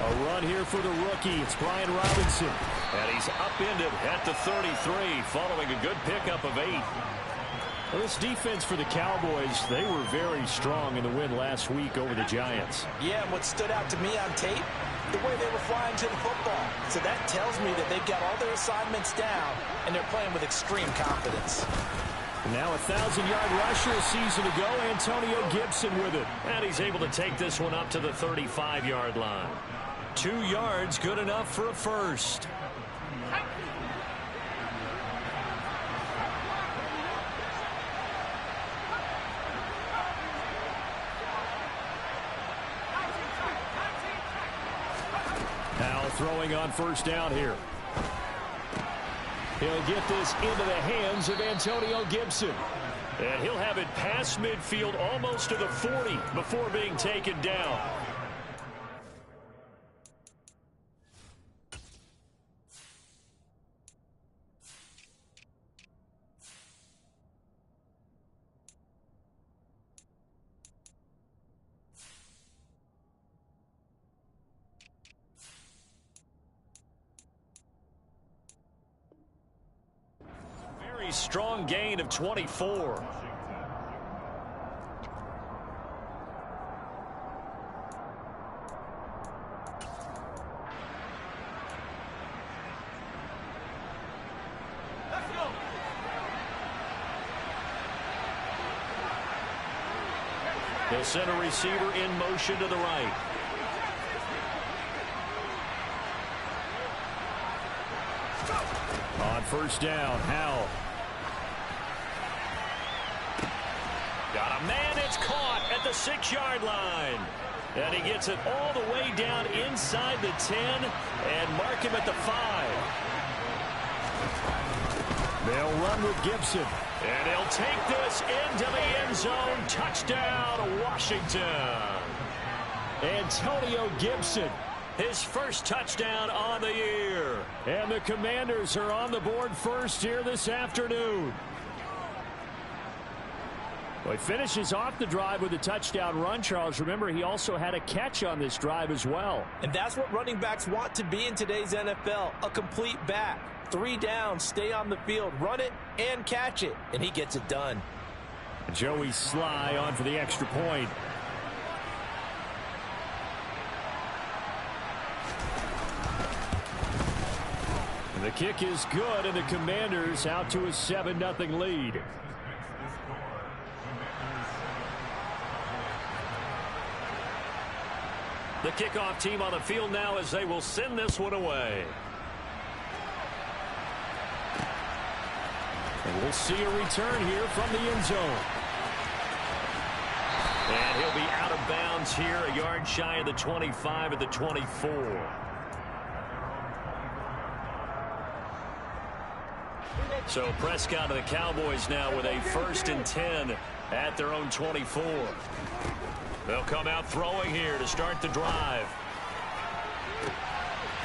A run here for the rookie. It's Brian Robinson. And he's upended at the 33 following a good pickup of 8. Well, this defense for the Cowboys, they were very strong in the win last week over the Giants. Yeah, and what stood out to me on tape, the way they were flying to the football. So that tells me that they've got all their assignments down, and they're playing with extreme confidence. Now a 1,000-yard rusher a season ago, Antonio Gibson with it. And he's able to take this one up to the 35-yard line. 2 yards, good enough for a first. Now throwing on first down here. He'll get this into the hands of Antonio Gibson. And he'll have it past midfield almost to the 40 before being taken down. Strong gain of 24. Let's go. He'll send a receiver in motion to the right. On first down, Howell. Got a man, it's caught at the 6-yard line. And he gets it all the way down inside the 10 and mark him at the 5. They'll run with Gibson. And he'll take this into the end zone. Touchdown, Washington. Antonio Gibson, his first touchdown on the year. And the Commanders are on the board first here this afternoon. Well, he finishes off the drive with a touchdown run, Charles. Remember, he also had a catch on this drive as well. And that's what running backs want to be in today's NFL, a complete back. 3 down, stay on the field, run it, and catch it. And he gets it done. Joey Sly on for the extra point. The kick is good, and the Commanders out to a 7-0 lead. The kickoff team on the field now as they will send this one away. And we'll see a return here from the end zone. And he'll be out of bounds here, a yard shy of the 25 at the 24. So Prescott and the Cowboys now with a 1st and 10 at their own 24. They'll come out throwing here to start the drive.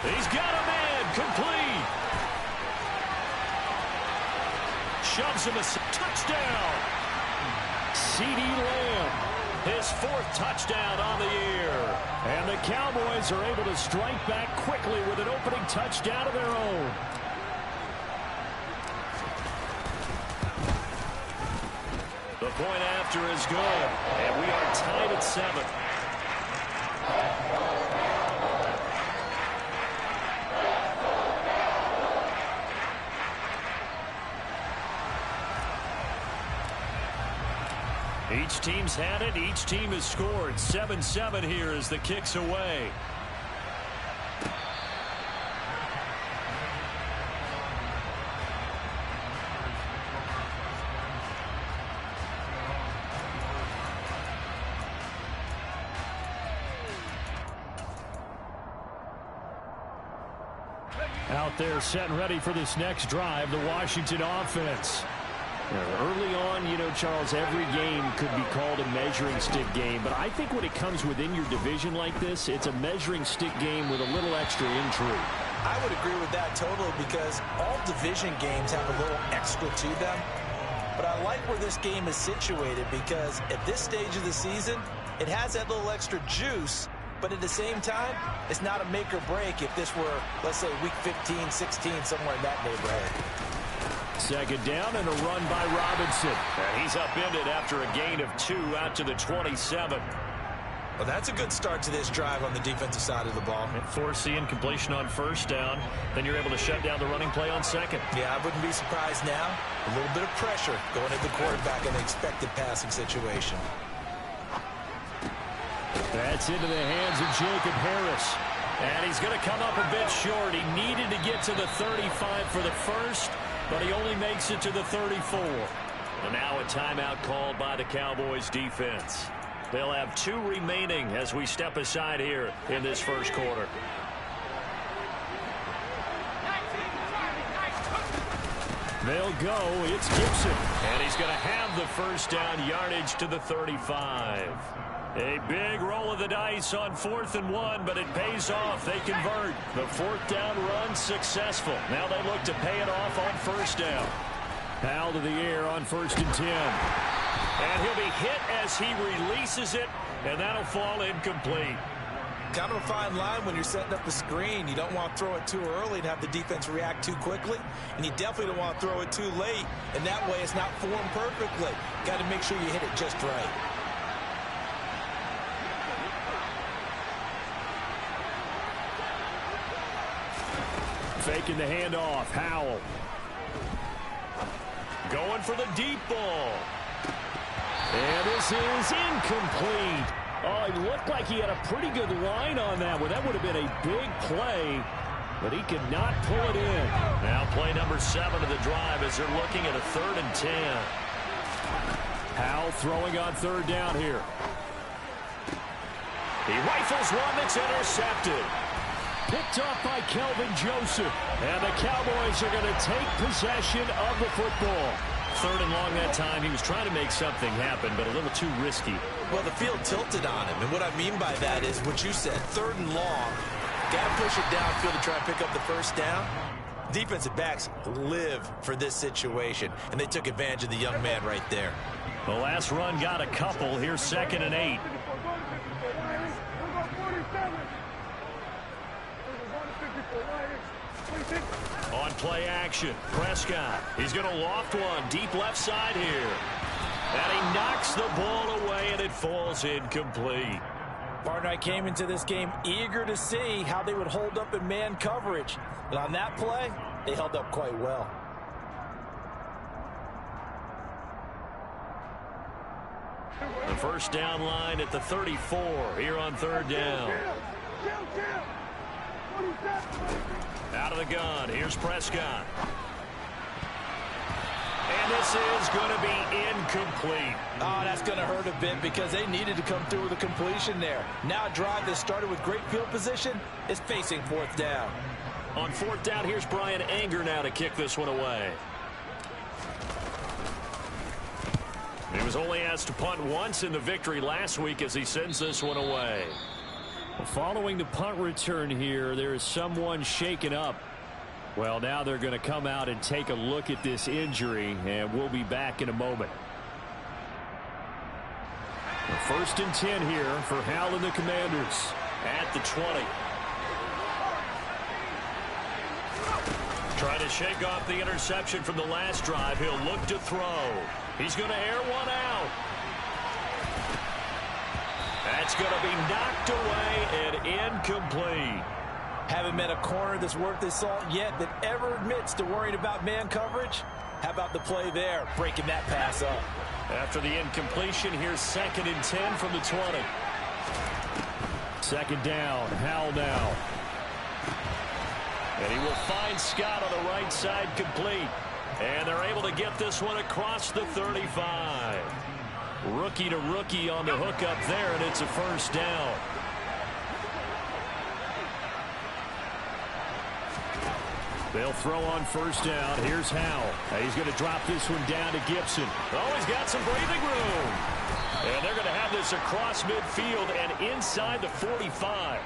He's got a man, complete. Shoves him a touchdown. CeeDee Lamb, his 4th touchdown on the year. And the Cowboys are able to strike back quickly with an opening touchdown of their own. The point after is good, and we are tied at 7. Each team's had it. Each team has scored. 7-7 here as the kick's away. Out there set and ready for this next drive, the Washington offense. Early on, Charles, every game could be called a measuring stick game. But I think when it comes within your division like this, it's a measuring stick game with a little extra intrigue. I would agree with that totally because all division games have a little extra to them. But I like where this game is situated because at this stage of the season, it has that little extra juice But at the same time, it's not a make or break if this were, let's say, week 15, 16, somewhere in that neighborhood. Second down and a run by Robinson. And he's upended after a gain of 2 out to the 27. Well, that's a good start to this drive on the defensive side of the ball. And force the incompletion on first down. Then you're able to shut down the running play on second. Yeah, I wouldn't be surprised now. A little bit of pressure going at the quarterback in an expected passing situation. That's into the hands of Jacob Harris. And he's going to come up a bit short. He needed to get to the 35 for the first, but he only makes it to the 34. And now a timeout called by the Cowboys defense. They'll have 2 remaining as we step aside here in this first quarter. They'll go. It's Gibson. And he's going to have the first down yardage to the 35. A big roll of the dice on 4th and 1, but it pays off. They convert. The 4th down run successful. Now they look to pay it off on first down. Powell to the air on 1st and 10. And he'll be hit as he releases it, and that'll fall incomplete. Kind of a fine line when you're setting up the screen. You don't want to throw it too early and have the defense react too quickly, and you definitely don't want to throw it too late, and that way it's not formed perfectly. Got to make sure you hit it just right. Faking the handoff. Howell. Going for the deep ball. And this is incomplete. Oh, it looked like he had a pretty good line on that one. That would have been a big play, but he could not pull it in. Now play number 7 of the drive as they're looking at a 3rd and 10. Howell throwing on 3rd down here. He rifles one that's intercepted. Picked off by Kelvin Joseph. And the Cowboys are going to take possession of the football. 3rd and long that time. He was trying to make something happen, but a little too risky. Well, the field tilted on him, and what I mean by that is what you said, 3rd and long. Got to push it downfield to try and pick up the first down. Defensive backs live for this situation, and they took advantage of the young man right there. The last run got a couple. Here's 2nd and 8. On play action, Prescott. He's going to loft one deep left side here. And he knocks the ball away, and it falls incomplete. Partner, I came into this game eager to see how they would hold up in man coverage. But on that play, they held up quite well. The first down line at the 34 here on 3rd down. Out of the gun, here's Prescott. And this is going to be incomplete. Oh, that's going to hurt a bit because they needed to come through with a completion there. Now a drive that started with great field position is facing 4th down. On 4th down, here's Brian Anger now to kick this one away. He was only asked to punt once in the victory last week as he sends this one away. Following the punt return here, there is someone shaken up. Well, now they're going to come out and take a look at this injury, and we'll be back in a moment. 1st and 10 here for Howell and the Commanders at the 20. Trying to shake off the interception from the last drive. He'll look to throw. He's going to air one out. That's going to be knocked away and incomplete. Haven't met a corner that's worth his salt yet that ever admits to worrying about man coverage. How about the play there, breaking that pass up? After the incompletion, here's 2nd and 10 from the 20. 2nd down, Howell now. And he will find Scott on the right side complete. And they're able to get this one across the 35. Rookie to rookie on the hook up there, and it's a first down. They'll throw on first down. Here's Howell. He's going to drop this one down to Gibson. Oh, he's got some breathing room. And they're going to have this across midfield and inside the 45.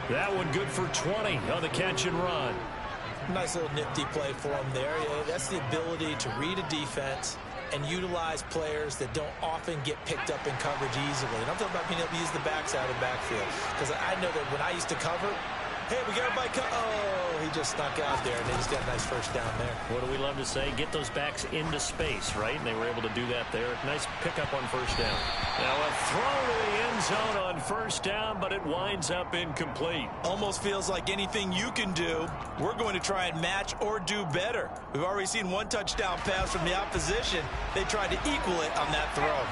That one good for 20 on the catch and run. Nice little nifty play for him there. Yeah, that's the ability to read a defense and utilize players that don't often get picked up in coverage easily. And I'm talking about being able to use the backside of the backfield. Because I know that when I used to cover, hey, we got everybody. Oh, he just snuck out there, and they just got a nice first down there. What do we love to say? Get those backs into space, right? And they were able to do that there. Nice pickup on first down. Now a throw to the end zone on first down, but it winds up incomplete. Almost feels like anything you can do, we're going to try and match or do better. We've already seen one touchdown pass from the opposition. They tried to equal it on that throw.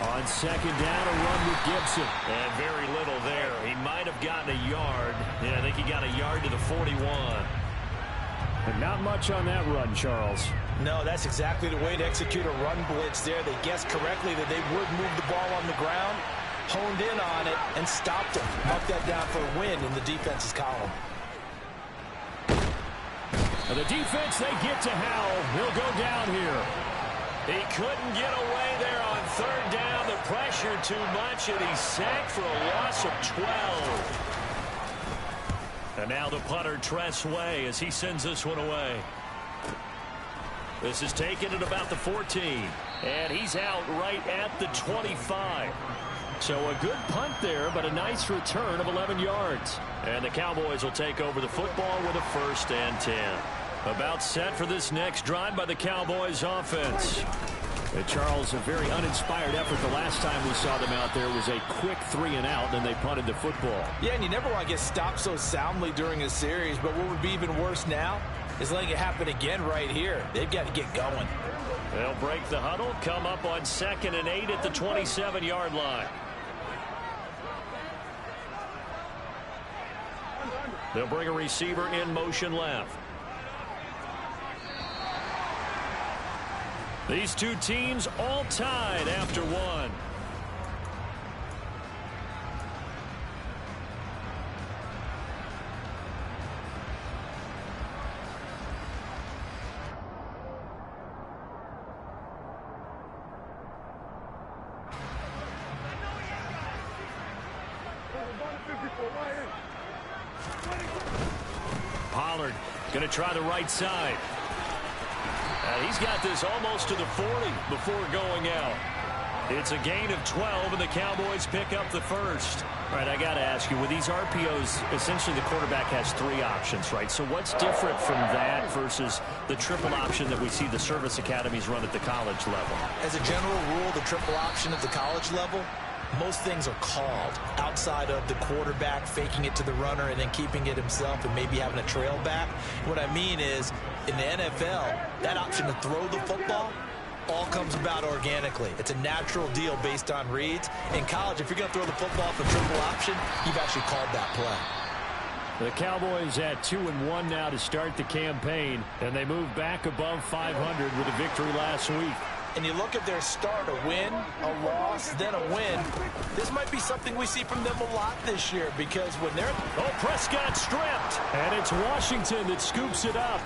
On second down, a run with Gibson. And very little there. He might have gotten a yard. Yeah, I think he got a yard to the 41. But not much on that run, Charles. No, that's exactly the way to execute a run blitz there. They guessed correctly that they would move the ball on the ground, honed in on it, and stopped him. Marked that down for a win in the defense's column. And the defense, they get to Howell. He'll go down here. He couldn't get away there on third down. The pressure too much, and he's sacked for a loss of 12. And now the punter, Tress Way, as he sends this one away. This is taken at about the 14. And he's out right at the 25. So a good punt there, but a nice return of 11 yards. And the Cowboys will take over the football with a 1st and 10. About set for this next drive by the Cowboys offense. Charles, a very uninspired effort. The last time we saw them out there was a quick 3-and-out, and they punted the football. Yeah, and you never want to get stopped so soundly during a series, but what would be even worse now is letting it happen again right here. They've got to get going. They'll break the huddle, come up on 2nd and 8 at the 27-yard line. They'll bring a receiver in motion left. These two teams all tied after one. Pollard going to try the right side. He's got this almost to the 40 before going out. It's a gain of 12, and the Cowboys pick up the first. All right, I got to ask you, with these RPOs, essentially the quarterback has 3 options, right? So what's different from that versus the triple option that we see the service academies run at the college level? As a general rule, the triple option at the college level, most things are called outside of the quarterback faking it to the runner and then keeping it himself and maybe having a trail back. What I mean is, in the NFL, that option to throw the football all comes about organically. It's a natural deal based on reads. In college, if you're going to throw the football for triple option, you've actually called that play. The Cowboys at 2-1 now to start the campaign, and they move back above 500 with a victory last week. And you look at their start, a win, a loss, then a win. This might be something we see from them a lot this year because when they're... Oh, Prescott stripped. And it's Washington that scoops it up.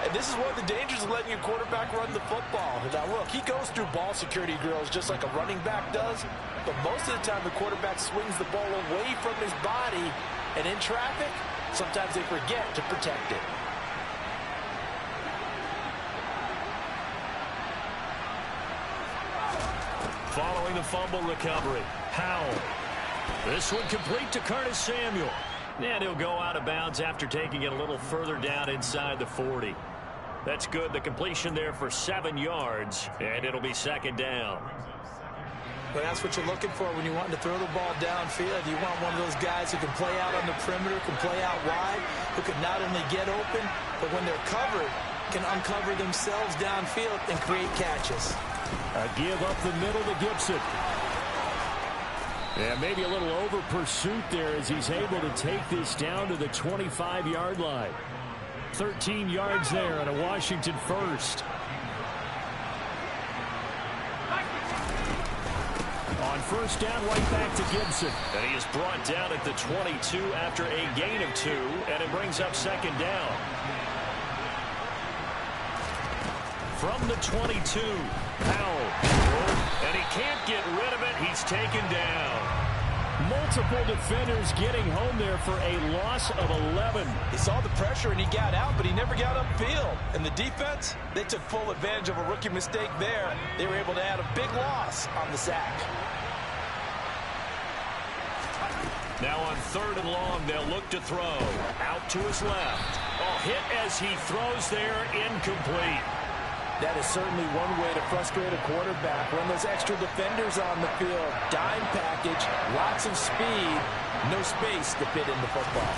And this is one of the dangers of letting your quarterback run the football. Now, look, he goes through ball security drills just like a running back does. But most of the time, the quarterback swings the ball away from his body. And in traffic, sometimes they forget to protect it. Following the fumble recovery, Howell. This one complete to Curtis Samuel. And he'll go out of bounds after taking it a little further down inside the 40. That's good. The completion there for 7 yards, and it'll be 2nd down. But that's what you're looking for when you want to throw the ball downfield. You want one of those guys who can play out on the perimeter, can play out wide, who can not only get open, but when they're covered, can uncover themselves downfield and create catches. A give up the middle to Gibson. Yeah, maybe a little over pursuit there as he's able to take this down to the 25-yard line. 13 yards there and a Washington first. On first down, right back to Gibson. And he is brought down at the 22 after a gain of 2, and it brings up 2nd down. From the 22, Howell. And he can't get rid of it. He's taken down. Multiple defenders getting home there for a loss of 11. He saw the pressure and he got out, but he never got upfield. And the defense, they took full advantage of a rookie mistake there. They were able to add a big loss on the sack. Now on 3rd and long, they'll look to throw. Out to his left. Oh, hit as he throws there, incomplete. That is certainly one way to frustrate a quarterback. When those extra defenders on the field, dime package, lots of speed, no space to fit in the football.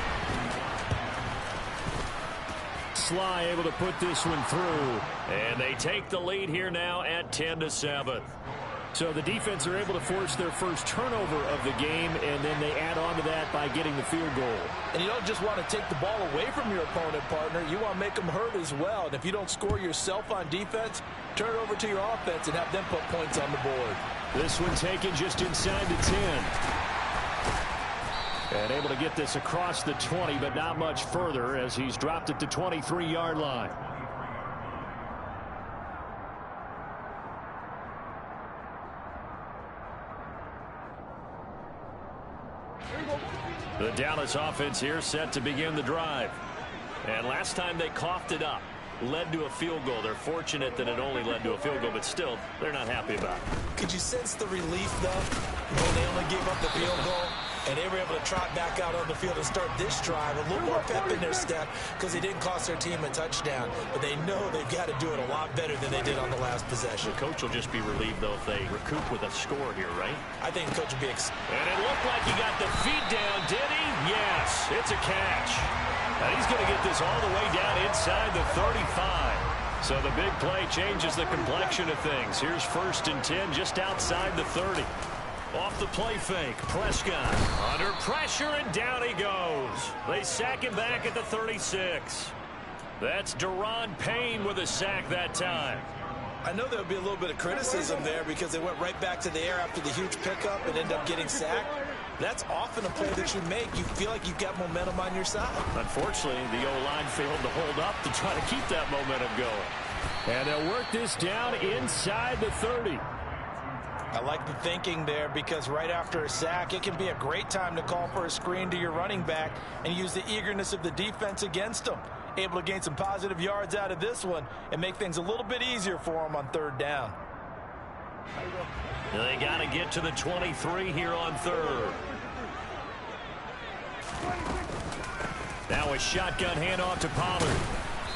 Sly able to put this one through. And they take the lead here now at 10-7. So the defense are able to force their first turnover of the game, and then they add on to that by getting the field goal. And you don't just want to take the ball away from your opponent, partner. You want to make them hurt as well. And if you don't score yourself on defense, turn it over to your offense and have them put points on the board. This one taken just inside the 10. And able to get this across the 20, but not much further as he's dropped it to 23-yard line. The Dallas offense here set to begin the drive. And last time they coughed it up, led to a field goal. They're fortunate that it only led to a field goal, but still, they're not happy about it. Could you sense the relief, though, when they only gave up the field goal? And they were able to trot back out on the field and start this drive. A little more pep in their step because they didn't cost their team a touchdown. But they know they've got to do it a lot better than they did on the last possession. The coach will just be relieved, though, if they recoup with a score here, right? I think the coach will be And it looked like he got the feet down, did he? Yes, it's a catch. And he's going to get this all the way down inside the 35. So the big play changes the complexion of things. Here's 1st and 10 just outside the 30. Off the play fake, Prescott under pressure, and down he goes. They sack him back at the 36. That's Daron Payne with a sack that time. I know there'll be a little bit of criticism there because they went right back to the air after the huge pickup and ended up getting sacked. That's often a play that you make. You feel like you've got momentum on your side. Unfortunately, the O-line failed to hold up to try to keep that momentum going. And they'll work this down inside the 30. I like the thinking there because right after a sack, it can be a great time to call for a screen to your running back and use the eagerness of the defense against them. Able to gain some positive yards out of this one and make things a little bit easier for them on 3rd down. They got to get to the 23 here on 3rd. Now a shotgun handoff to Pollard.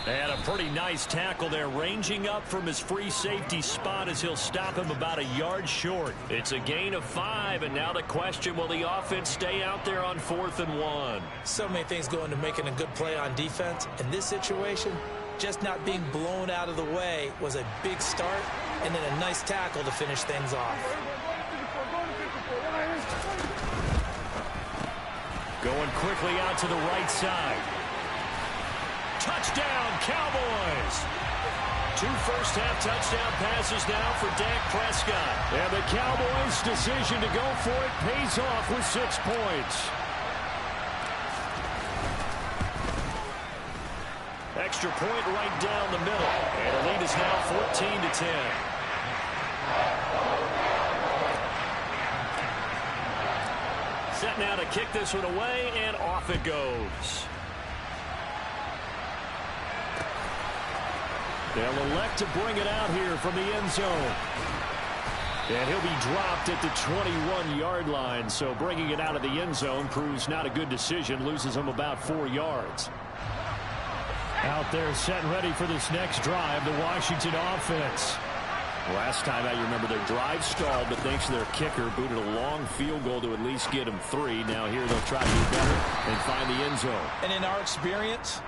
And a pretty nice tackle there, ranging up from his free safety spot as he'll stop him about a yard short. It's a gain of 5, and now the question, will the offense stay out there on 4th and 1? So many things go into making a good play on defense. In this situation, just not being blown out of the way was a big start, and then a nice tackle to finish things off. Going quickly out to the right side. Touchdown, Cowboys! 2 first-half touchdown passes now for Dak Prescott. And the Cowboys' decision to go for it pays off with 6 points. Extra point right down the middle. And the lead is now 14-10. Set now to kick this one away, and off it goes. They'll elect to bring it out here from the end zone. And he'll be dropped at the 21-yard line, so bringing it out of the end zone proves not a good decision, loses him about 4 yards. Out there set and ready for this next drive, the Washington offense. Last time out, you remember their drive stalled, but thanks to their kicker, booted a long field goal to at least get them 3. Now here they'll try to do better and find the end zone. And in our experience,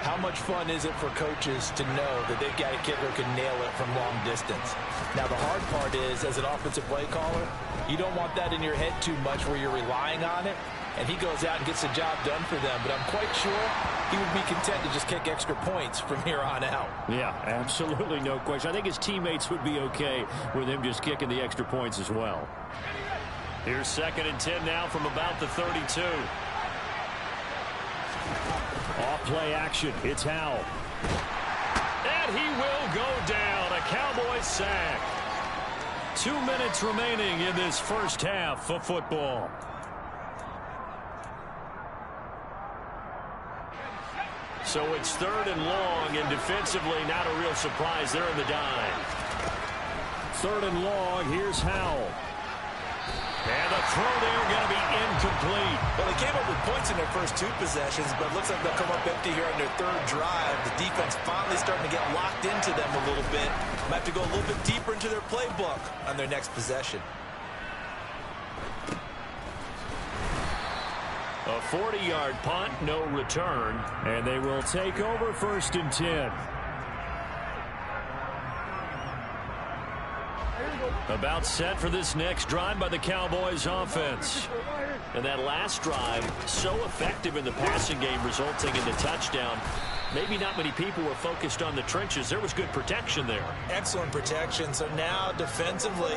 how much fun is it for coaches to know that they've got a kicker who can nail it from long distance? Now, the hard part is, as an offensive play caller, you don't want that in your head too much where you're relying on it, and he goes out and gets the job done for them. But I'm quite sure he would be content to just kick extra points from here on out. Yeah, absolutely no question. I think his teammates would be okay with him just kicking the extra points as well. Here's 2nd and 10 now from about the 32. Off-play action. It's Howell. And he will go down. A Cowboys sack. 2 minutes remaining in this first half of football. So it's 3rd and long, and defensively not a real surprise. They're in the dime. 3rd and long. Here's Howell. And the throw there going to be incomplete. Well, they came up with points in their first 2 possessions, but it looks like they'll come up empty here on their 3rd drive. The defense finally starting to get locked into them a little bit. Might have to go a little bit deeper into their playbook on their next possession. A 40-yard punt, no return, and they will take over 1st and 10. About set for this next drive by the Cowboys offense. And that last drive, so effective in the passing game, resulting in the touchdown. Maybe not many people were focused on the trenches. There was good protection there. Excellent protection. So now defensively,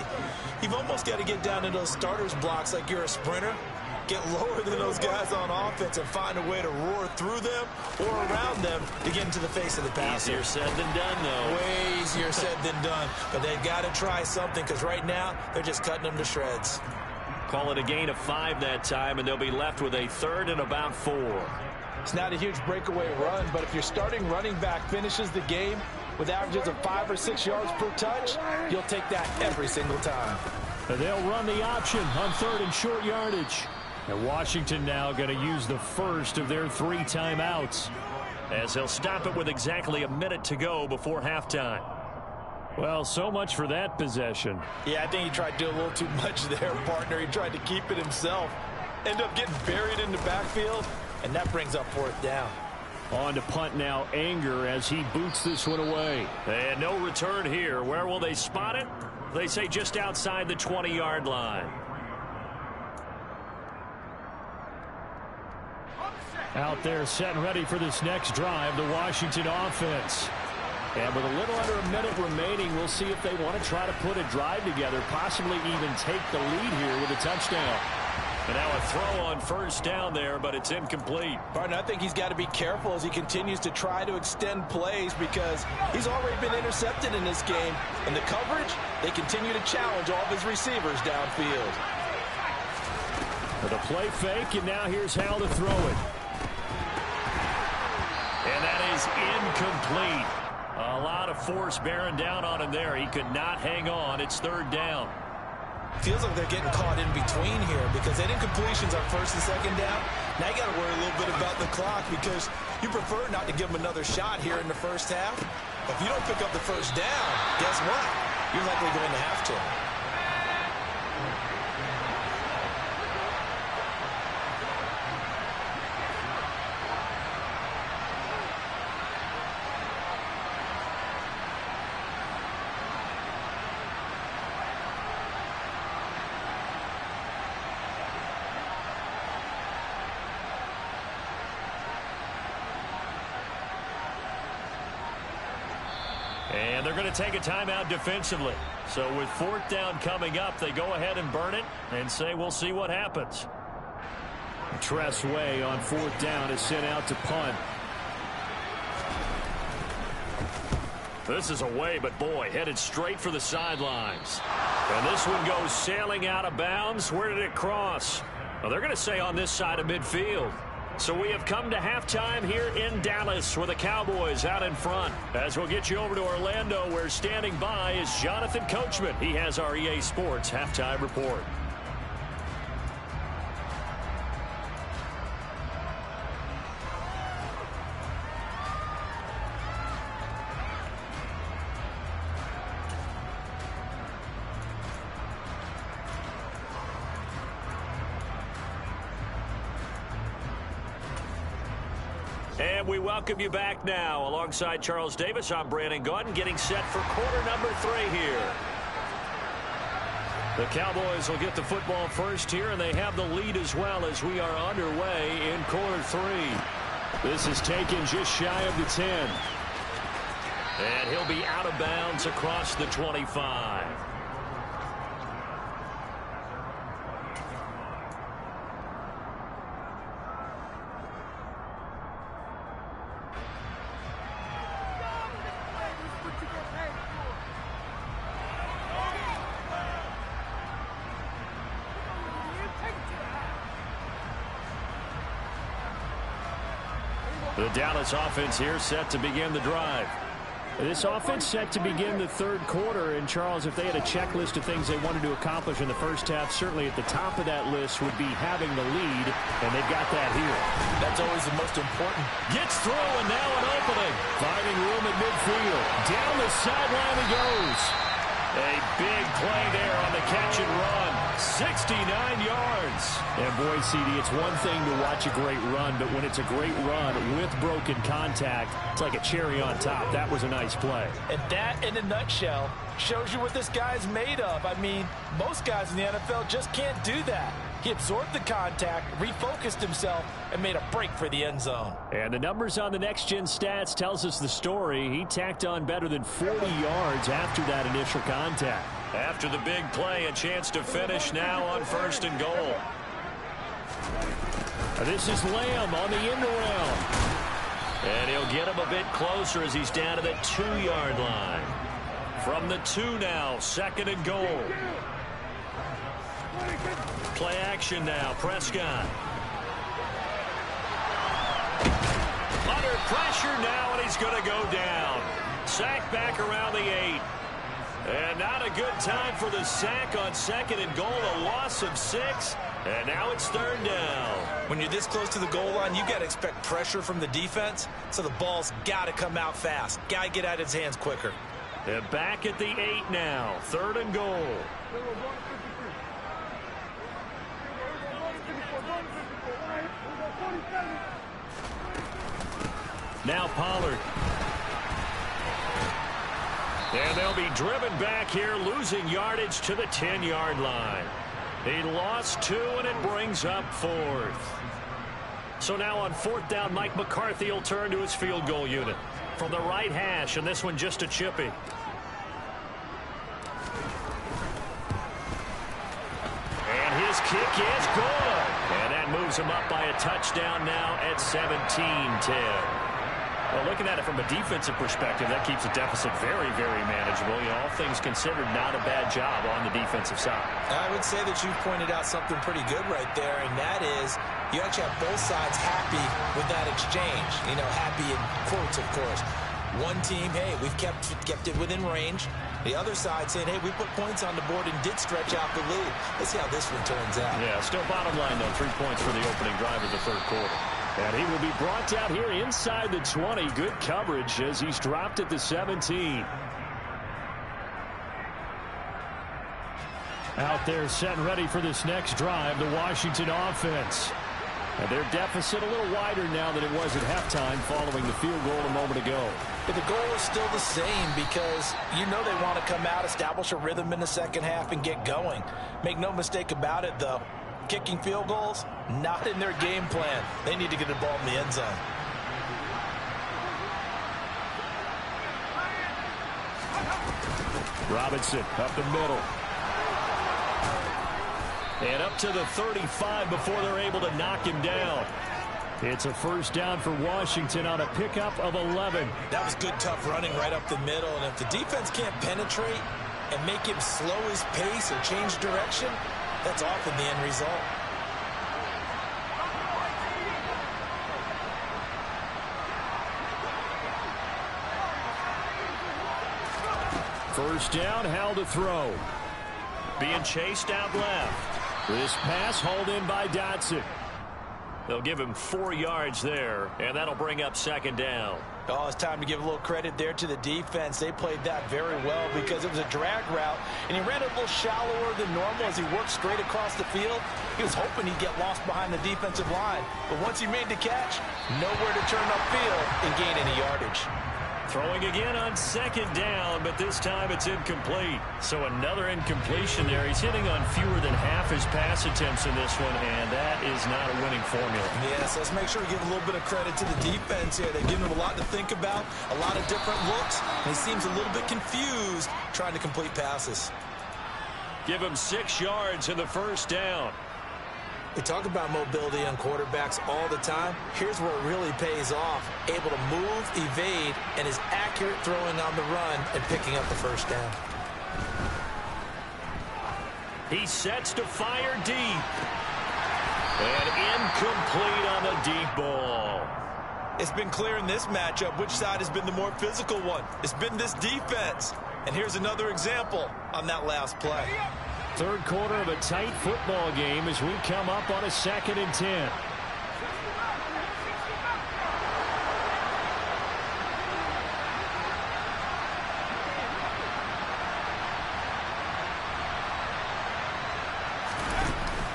you've almost got to get down to those starters blocks like you're a sprinter. Get lower than those guys on offense and find a way to roar through them or around them to get into the face of the passer. Easier said than done, though. Way easier said than done. But they've got to try something because right now they're just cutting them to shreds. Call it a gain of 5 that time, and they'll be left with a 3rd and about 4. It's not a huge breakaway run, but if your starting running back finishes the game with averages of 5 or 6 yards per touch, you'll take that every single time. And they'll run the option on 3rd and short yardage. And Washington now going to use the first of their 3 timeouts, as they'll stop it with exactly a minute to go before halftime. Well, so much for that possession. Yeah, I think he tried to do a little too much there, partner. He tried to keep it himself. End up getting buried in the backfield, and that brings up 4th down. On to punt now, Anger, as he boots this one away. And no return here. Where will they spot it? They say just outside the 20-yard line. Out there set and ready for this next drive, the Washington offense. And with a little under a minute remaining, we'll see if they want to try to put a drive together, possibly even take the lead here with a touchdown. And now a throw on 1st down there, but it's incomplete. Partner, I think he's got to be careful as he continues to try to extend plays because he's already been intercepted in this game. And the coverage, they continue to challenge all of his receivers downfield. For the play fake, and now here's Howell to throw it. And that is incomplete. A lot of force bearing down on him there. He could not hang on. It's 3rd down. Feels like they're getting caught in between here because they did incompletions on 1st and 2nd down. Now you got to worry a little bit about the clock because you prefer not to give them another shot here in the 1st half. If you don't pick up the 1st down, guess what? You're likely going to have to. And they're going to take a timeout defensively. So with 4th down coming up, they go ahead and burn it and say we'll see what happens. Tress Way on 4th down is sent out to punt. This is away, but boy, headed straight for the sidelines. And this one goes sailing out of bounds. Where did it cross? Well, they're going to say on this side of midfield. So we have come to halftime here in Dallas with the Cowboys out in front. As we'll get you over to Orlando, where standing by is Jonathan Coachman. He has our EA Sports halftime report. And we welcome you back now. Alongside Charles Davis, I'm Brandon Gaudin, getting set for quarter number 3 here. The Cowboys will get the football first here, and they have the lead as well as we are underway in quarter 3. This is taken just shy of the 10. And he'll be out of bounds across the 25. The Dallas offense here set to begin the drive. This offense set to begin the third quarter. And, Charles, if they had a checklist of things they wanted to accomplish in the first half, certainly at the top of that list would be having the lead, and they've got that here. That's always the most important. Gets through, and now an opening. Finding room at midfield. Down the sideline he goes. A big play there on the catch and run. 69 yards. And, boy, CD, it's one thing to watch a great run, but when it's a great run with broken contact, it's like a cherry on top. That was a nice play. And that, in a nutshell, shows you what this guy's made of. I mean, most guys in the NFL just can't do that. He absorbed the contact, refocused himself, and made a break for the end zone. And the numbers on the Next Gen Stats tells us the story. He tacked on better than 40 yards after that initial contact. After the big play, a chance to finish now on 1st and goal. This is Lamb on the end around. And he'll get him a bit closer as he's down to the 2-yard line. From the 2 now, 2nd and goal. Play action now, Prescott. Under pressure now, and he's going to go down. Sack back around the 8. And not a good time for the sack on 2nd and goal, a loss of 6. And now it's 3rd down. When you're this close to the goal line, you got to expect pressure from the defense, so the ball's got to come out fast. Got to get out of his hands quicker. And back at the 8 now, 3rd and goal. Now Pollard. And they'll be driven back here, losing yardage to the 10-yard line. He lost 2, and it brings up 4th. So now on 4th down, Mike McCarthy will turn to his field goal unit. From the right hash, and this one just a chippy. And his kick is good. And that moves him up by a touchdown now at 17-10. Well, looking at it from a defensive perspective, that keeps the deficit very, very manageable. You know, all things considered, not a bad job on the defensive side. I would say that you've pointed out something pretty good right there, and that is you actually have both sides happy with that exchange. You know, happy in quotes, of course. One team, hey, we've kept it within range. The other side saying, hey, we put points on the board and did stretch out the lead. Let's see how this one turns out. Yeah, still bottom line, though, 3 points for the opening drive of the third quarter. And he will be brought down here inside the 20. Good coverage as he's dropped at the 17. Out there set and ready for this next drive, the Washington offense. And their deficit a little wider now than it was at halftime following the field goal a moment ago. But the goal is still the same because you know they want to come out, establish a rhythm in the second half, and get going. Make no mistake about it, though. Kicking field goals, not in their game plan. They need to get the ball in the end zone. Robinson up the middle. And up to the 35 before they're able to knock him down. It's a 1st down for Washington on a pickup of 11. That was good, tough running right up the middle. And if the defense can't penetrate and make him slow his pace or change direction, that's often the end result. First down, held to throw. Being chased out left. This pass hauled in by Dotson. They'll give him 4 yards there, and that'll bring up 2nd down. Oh, it's time to give a little credit there to the defense. They played that very well because it was a drag route, and he ran it a little shallower than normal as he worked straight across the field. He was hoping he'd get lost behind the defensive line, but once he made the catch, nowhere to turn upfield and gain any yardage. Throwing again on 2nd down, but this time it's incomplete. So another incompletion there. He's hitting on fewer than half his pass attempts in this one, and that is not a winning formula. Yes, let's make sure we give a little bit of credit to the defense here. They've given him a lot to think about, a lot of different looks, and he seems a little bit confused trying to complete passes. Give him 6 yards in the 1st down. We talk about mobility on quarterbacks all the time. Here's where it really pays off. Able to move, evade, and is accurate throwing on the run and picking up the 1st down. He sets to fire deep. And incomplete on the deep ball. It's been clear in this matchup which side has been the more physical one. It's been this defense. And here's another example on that last play. Third quarter of a tight football game as we come up on a 2nd and 10.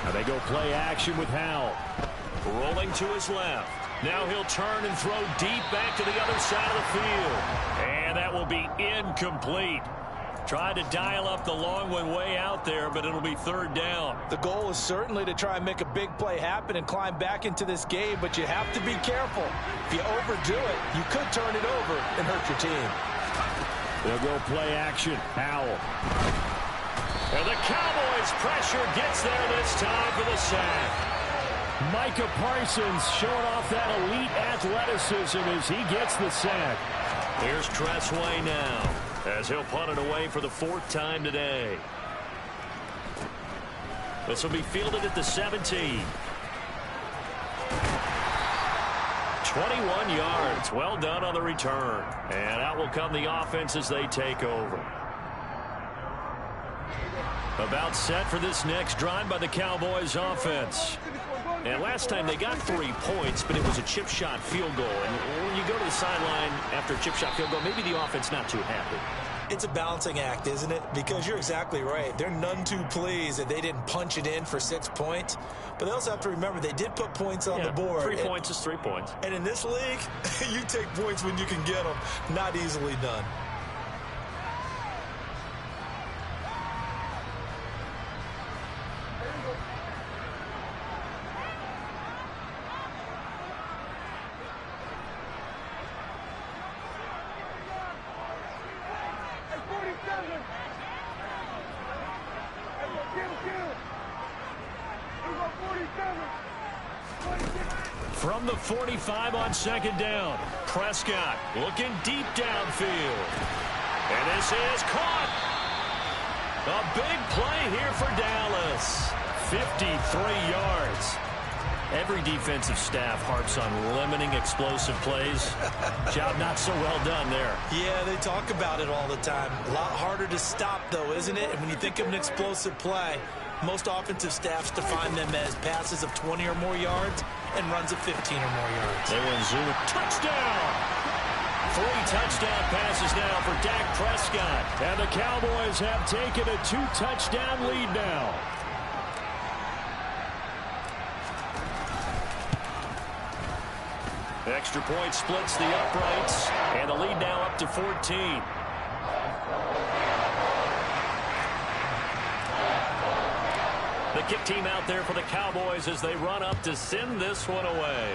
Now they go play action with Howell. Rolling to his left. Now he'll turn and throw deep back to the other side of the field. And that will be incomplete. Tried to dial up the long one way out there, but it'll be 3rd down. The goal is certainly to try and make a big play happen and climb back into this game, but you have to be careful. If you overdo it, you could turn it over and hurt your team. They'll go play action. Howell. And the Cowboys pressure gets there this time for the sack. Micah Parsons showing off that elite athleticism as he gets the sack. Here's Tressway now as he'll punt it away for the 4th time today. This will be fielded at the 17. 21 yards. Well done on the return. And out will come the offense as they take over. About set for this next drive by the Cowboys offense. And last time they got 3 points, but it was a chip shot field goal. And when you go to the sideline after a chip shot field goal, maybe the offense not too happy. It's a balancing act, isn't it? Because you're exactly right. They're none too pleased that they didn't punch it in for 6 points. But they also have to remember they did put points on the board. 3 points is 3 points. And in this league, you take points when you can get them. Not easily done. From the 45 on 2nd down, Prescott looking deep downfield. And this is caught. A big play here for Dallas. 53 yards. Every defensive staff harps on limiting explosive plays. Job not so well done there. Yeah, they talk about it all the time. A lot harder to stop, though, isn't it? And when you think of an explosive play, most offensive staffs define them as passes of 20 or more yards and runs of 15 or more yards. They win Zulu. Touchdown! 3 touchdown passes now for Dak Prescott. And the Cowboys have taken a 2-touchdown lead now. Extra point splits the uprights. And the lead now up to 14. The kick team out there for the Cowboys as they run up to send this one away.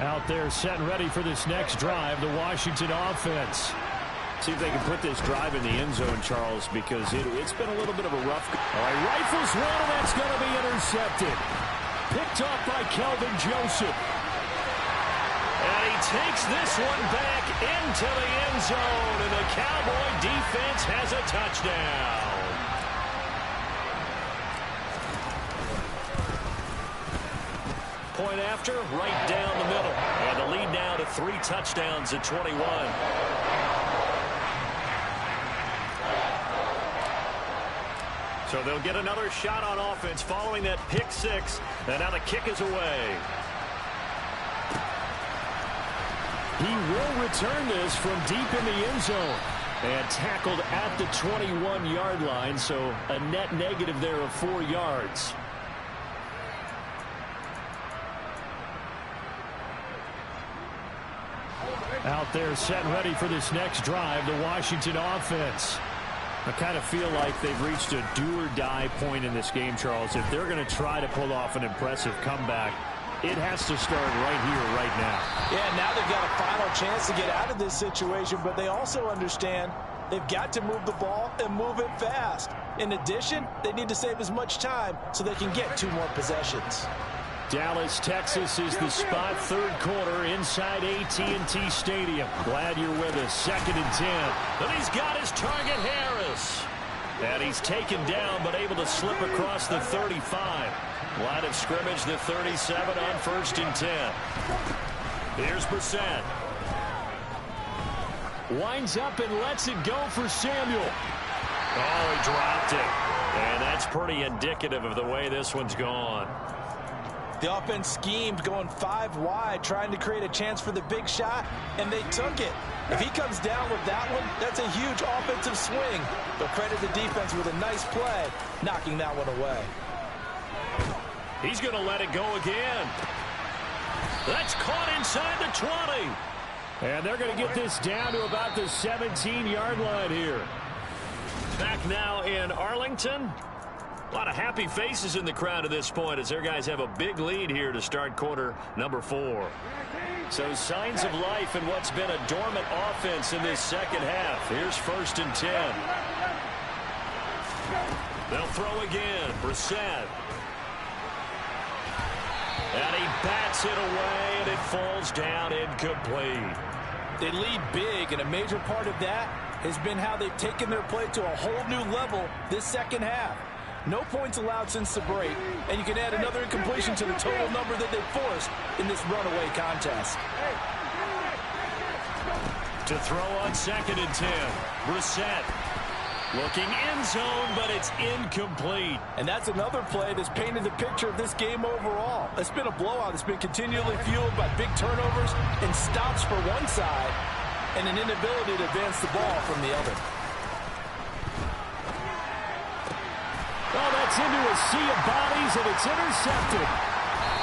Out there set and ready for this next drive, the Washington offense. See if they can put this drive in the end zone, Charles, because it's been a little bit of a rough. All right, rifles one, and that's going to be intercepted. Picked off by Kelvin Joseph. And he takes this one back into the end zone, and the Cowboy defense has a touchdown. Point after, right down the middle. And the lead now to 3 touchdowns at 21. So they'll get another shot on offense following that pick 6. And now the kick is away. He will return this from deep in the end zone. And tackled at the 21-yard line, so a net negative there of 4 yards. Out there set and ready for this next drive, the Washington offense. I kind of feel like they've reached a do-or-die point in this game, Charles. If they're going to try to pull off an impressive comeback, it has to start right here, right now. Yeah, now they've got a final chance to get out of this situation, but they also understand they've got to move the ball and move it fast. In addition, they need to save as much time so they can get 2 more possessions. Dallas, Texas is the spot, third quarter inside AT&T Stadium. Glad you're with us. 2nd and 10. And he's got his target, Harris. And he's taken down, but able to slip across the 35. Line of scrimmage, the 37 on 1st and 10. Here's Brissett. Winds up and lets it go for Samuel. Oh, he dropped it. And that's pretty indicative of the way this one's gone. The offense schemed going 5 wide, trying to create a chance for the big shot, and they took it. If he comes down with that one, that's a huge offensive swing. But credit the defense with a nice play, knocking that one away. He's going to let it go again. That's caught inside the 20. And they're going to get this down to about the 17-yard line here. Back now in Arlington. A lot of happy faces in the crowd at this point as their guys have a big lead here to start quarter number 4. So signs of life in what's been a dormant offense in this second half. Here's 1st and 10. They'll throw again. Brissett. And he bats it away, and it falls down incomplete. They lead big, and a major part of that has been how they've taken their play to a whole new level this second half. No points allowed since the break, and you can add another incompletion to the total number that they've forced in this runaway contest. To throw on 2nd and 10. Brissett looking end zone, but it's incomplete. And that's another play that's painted the picture of this game overall. It's been a blowout. It's been continually fueled by big turnovers and stops for one side and an inability to advance the ball from the other. Oh, that's into a sea of bodies, and it's intercepted.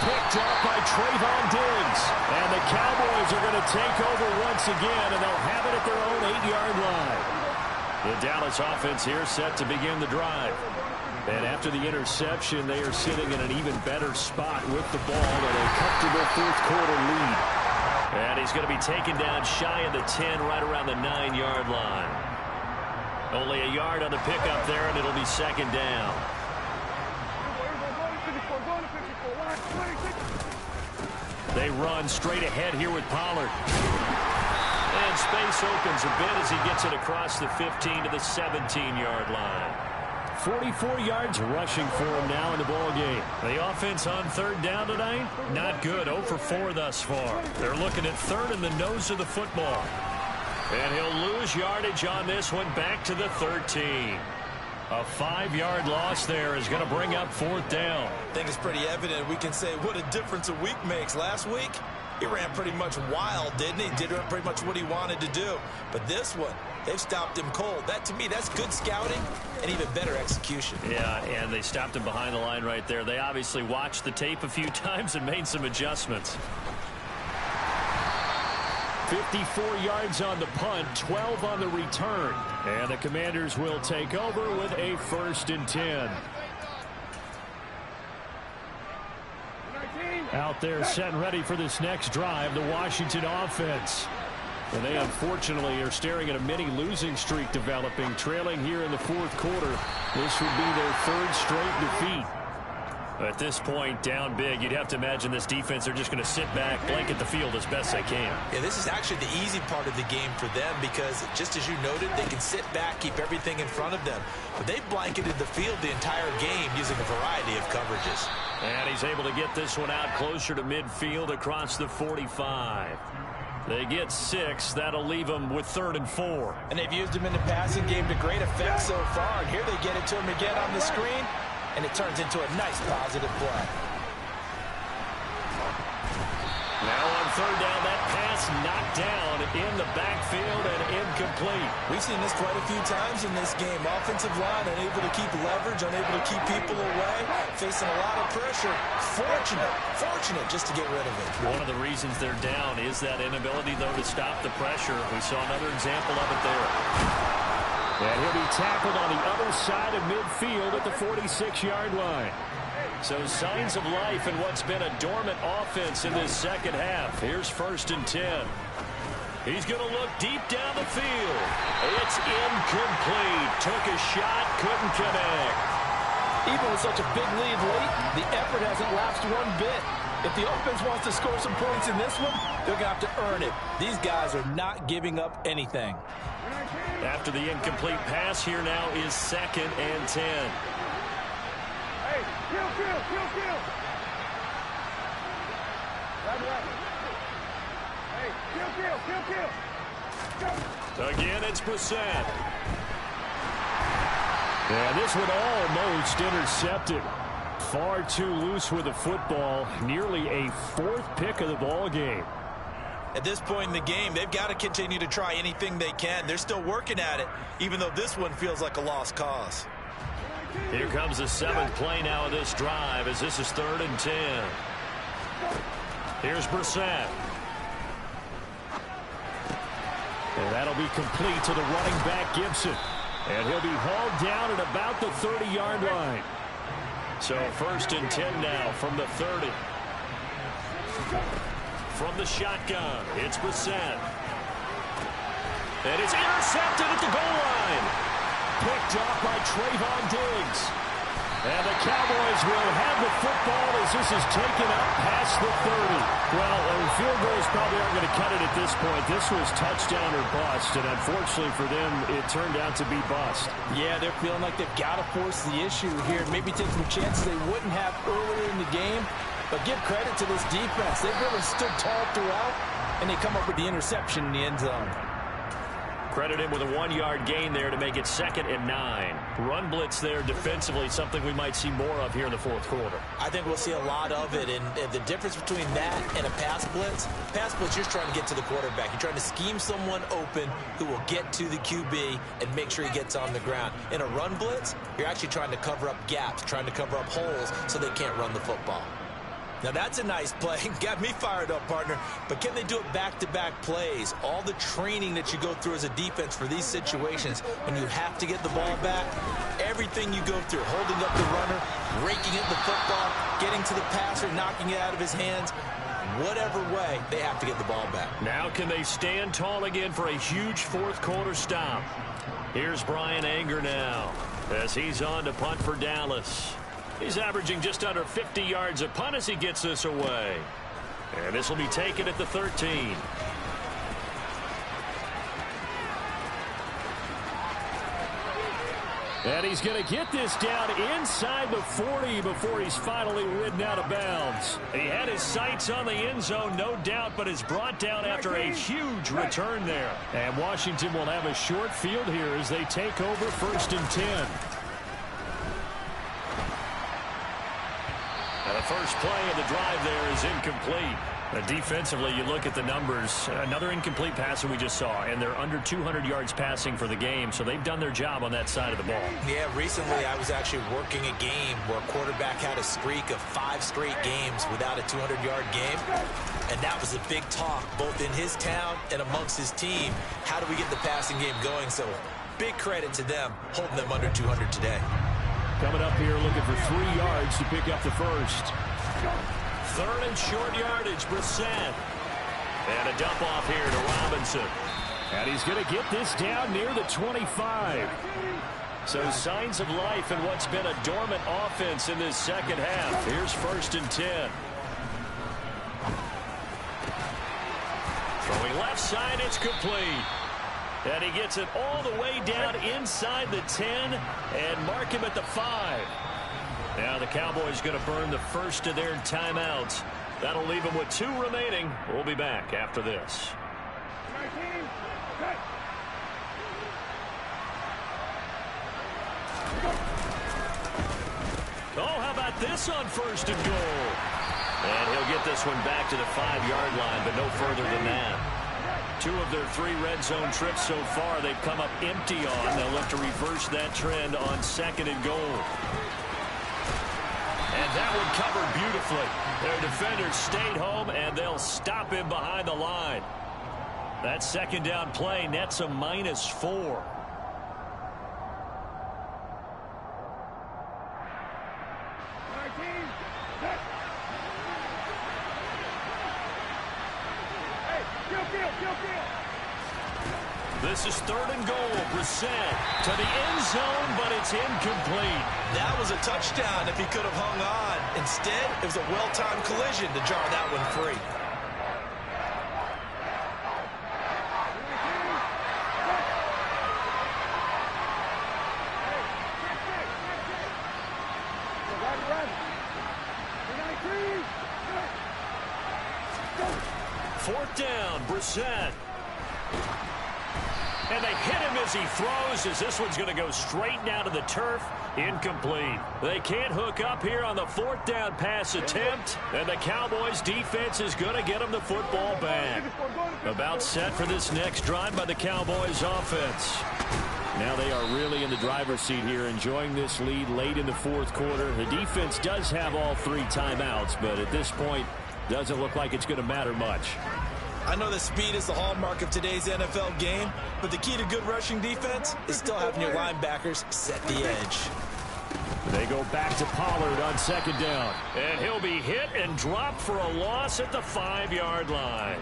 Picked up by Trayvon Diggs. And the Cowboys are going to take over once again, and they'll have it at their own 8-yard line. The Dallas offense here set to begin the drive. And after the interception, they are sitting in an even better spot with the ball and a comfortable fourth-quarter lead. And he's going to be taken down shy of the 10, right around the 9-yard line. Only a yard on the pickup there, and it'll be 2nd down. They run straight ahead here with Pollard. And space opens a bit as he gets it across the 15 to the 17-yard line. 44 yards rushing for him now in the ballgame. The offense on 3rd down tonight, not good. 0 for 4 thus far. They're looking at 3rd in the nose of the football. And he'll lose yardage on this one back to the 13. A 5-yard loss there is going to bring up 4th down. I think it's pretty evident. We can say what a difference a week makes. Last week, he ran pretty much wild, didn't he? Did pretty much what he wanted to do. But this one, they've stopped him cold. That, to me, that's good scouting and even better execution. Yeah, and they stopped him behind the line right there. They obviously watched the tape a few times and made some adjustments. 54 yards on the punt, 12 on the return. And the Commanders will take over with a 1st and 10. Out there set and ready for this next drive, the Washington offense. And they unfortunately are staring at a mini losing streak developing, trailing here in the 4th quarter. This would be their 3rd straight defeat. At this point, down big, you'd have to imagine this defense are just going to sit back, blanket the field as best they can. Yeah, this is actually the easy part of the game for them because, just as you noted, they can sit back, keep everything in front of them. But they've blanketed the field the entire game using a variety of coverages. And he's able to get this one out closer to midfield across the 45. They get 6. That'll leave them with 3rd and 4. And they've used him in the passing game to great effect so far. And here they get it to him again on the screen. And it turns into a nice positive play. Now on 3rd down, that pass pass knocked down in the backfield and incomplete. We've seen this quite a few times in this game. Offensive line unable to keep leverage, unable to keep people away, facing a lot of pressure. Fortunate just to get rid of it. One of the reasons they're down is that inability, though, to stop the pressure. We saw another example of it there. And he'll be tackled on the other side of midfield at the 46-yard line. So signs of life in what's been a dormant offense in this second half. Here's 1st and 10. He's going to look deep down the field. It's incomplete. Took a shot, couldn't connect. Even with such a big lead late, the effort hasn't lapsed one bit. If the offense wants to score some points in this one, they're going to have to earn it. These guys are not giving up anything. After the incomplete pass, here now is 2nd and 10. Hey, kill. Right. Hey, kill. Again, it's Brissett. And this one almost intercepted. Far too loose with the football. Nearly a 4th pick of the ball game. At this point in the game, they've got to continue to try anything they can. They're still working at it, even though this one feels like a lost cause. Here comes the 7th play now of this drive as this is 3rd and 10. Here's Brissett. And that'll be complete to the running back Gibson. And he'll be hauled down at about the 30-yard line. So 1st and 10 now from the 30. From the shotgun, it's Brissett. And it's intercepted at the goal line. Picked off by Trayvon Diggs. And the Cowboys will have the football as this is taken up past the 30. Well, field goals probably aren't going to cut it at this point. This was touchdown or bust, and unfortunately for them, it turned out to be bust. Yeah, they're feeling like they've got to force the issue here. Maybe take some chances they wouldn't have earlier in the game. But give credit to this defense. They've really stood tall throughout, and they come up with the interception in the end zone. Credit him with a 1-yard gain there to make it 2nd and 9. Run blitz there defensively, something we might see more of here in the 4th quarter. I think we'll see a lot of it, and the difference between that and a pass blitz, you're trying to get to the quarterback. You're trying to scheme someone open who will get to the QB and make sure he gets on the ground. In a run blitz, you're actually trying to cover up gaps, trying to cover up holes so they can't run the football. Now that's a nice play. Got me fired up, partner. But can they do it back-to-back plays? All the training that you go through as a defense for these situations, when you have to get the ball back, everything you go through, holding up the runner, raking at the football, getting to the passer, knocking it out of his hands, whatever way, they have to get the ball back. Now can they stand tall again for a huge 4th quarter stop? Here's Bryan Anger now as he's on to punt for Dallas. He's averaging just under 50 yards a punt as he gets this away. And this will be taken at the 13. And he's going to get this down inside the 40 before he's finally ridden out of bounds. He had his sights on the end zone, no doubt, but is brought down after a huge return there. And Washington will have a short field here as they take over 1st and 10. The first play of the drive there is incomplete. Defensively, you look at the numbers. Another incomplete pass that we just saw, and they're under 200 yards passing for the game, so they've done their job on that side of the ball. Yeah, recently I was actually working a game where a quarterback had a streak of 5 straight games without a 200-yard game, and that was a big talk, both in his town and amongst his team. How do we get the passing game going? So big credit to them, holding them under 200 today. Coming up here looking for 3 yards to pick up the first. 3rd and short yardage, Brissett. And a dump off here to Robinson. And he's going to get this down near the 25. So signs of life in what's been a dormant offense in this second half. Here's 1st and 10. Throwing left side, it's complete. And he gets it all the way down inside the 10 and mark him at the 5. Now the Cowboys going to burn the first of their timeouts. That'll leave them with 2 remaining. We'll be back after this. Oh, how about this on 1st and goal? And he'll get this one back to the 5-yard line, but no further than that. 2 of their 3 red zone trips so far they've come up empty on. They'll look to reverse that trend on 2nd and goal. And that one covered beautifully. Their defenders stayed home, and they'll stop him behind the line. That 2nd down play nets a -4. This is 3rd and goal. Brissett to the end zone, but it's incomplete. That was a touchdown if he could have hung on. Instead, it was a well-timed collision to jar that one free. Fourth down, Brissett. And they hit him as he throws, as this one's going to go straight down to the turf. Incomplete. They can't hook up here on the 4th down pass attempt, and the Cowboys defense is going to get them the football back. About set for this next drive by the Cowboys offense. Now they are really in the driver's seat here, enjoying this lead late in the 4th quarter. The defense does have all 3 timeouts, but at this point, doesn't look like it's going to matter much. I know that speed is the hallmark of today's NFL game, but the key to good rushing defense is still having your linebackers set the edge. They go back to Pollard on 2nd down. And he'll be hit and dropped for a loss at the 5-yard line.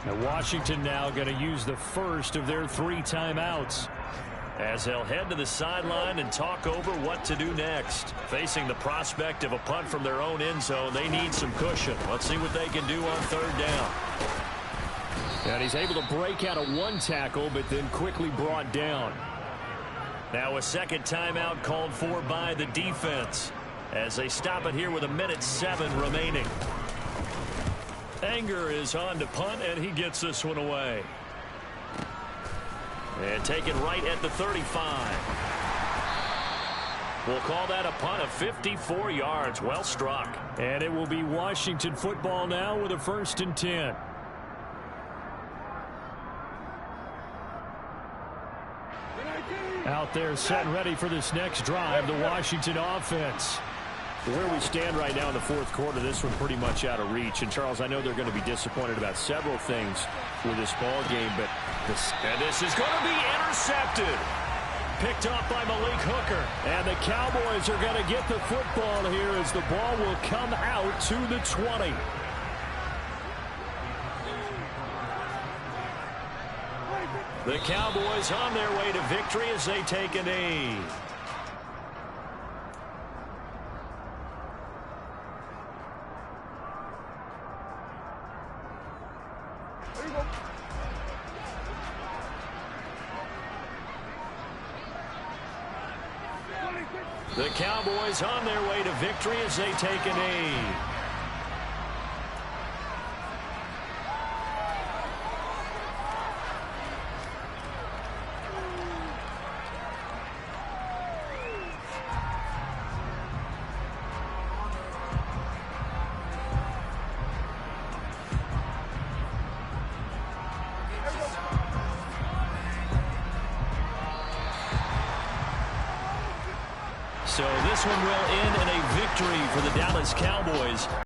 Now Washington now going to use the first of their 3 timeouts, as they'll head to the sideline and talk over what to do next. Facing the prospect of a punt from their own end zone, they need some cushion. Let's see what they can do on 3rd down. And he's able to break out of 1 tackle, but then quickly brought down. Now a 2nd timeout called for by the defense, as they stop it here with 1:07 remaining. Anger is on to punt, and he gets this one away. And taken right at the 35. We'll call that a punt of 54 yards. Well struck. And it will be Washington football now with a 1st and 10. Out there set and ready for this next drive, the Washington offense. Where we stand right now in the 4th quarter, this one pretty much out of reach. And, Charles, I know they're going to be disappointed about several things with this ball game, but this is going to be intercepted. Picked off by Malik Hooker. And the Cowboys are going to get the football here as the ball will come out to the 20. The Cowboys on their way to victory as they take a knee. The Cowboys on their way to victory as they take a knee. So this one will end in a victory for the Dallas Cowboys.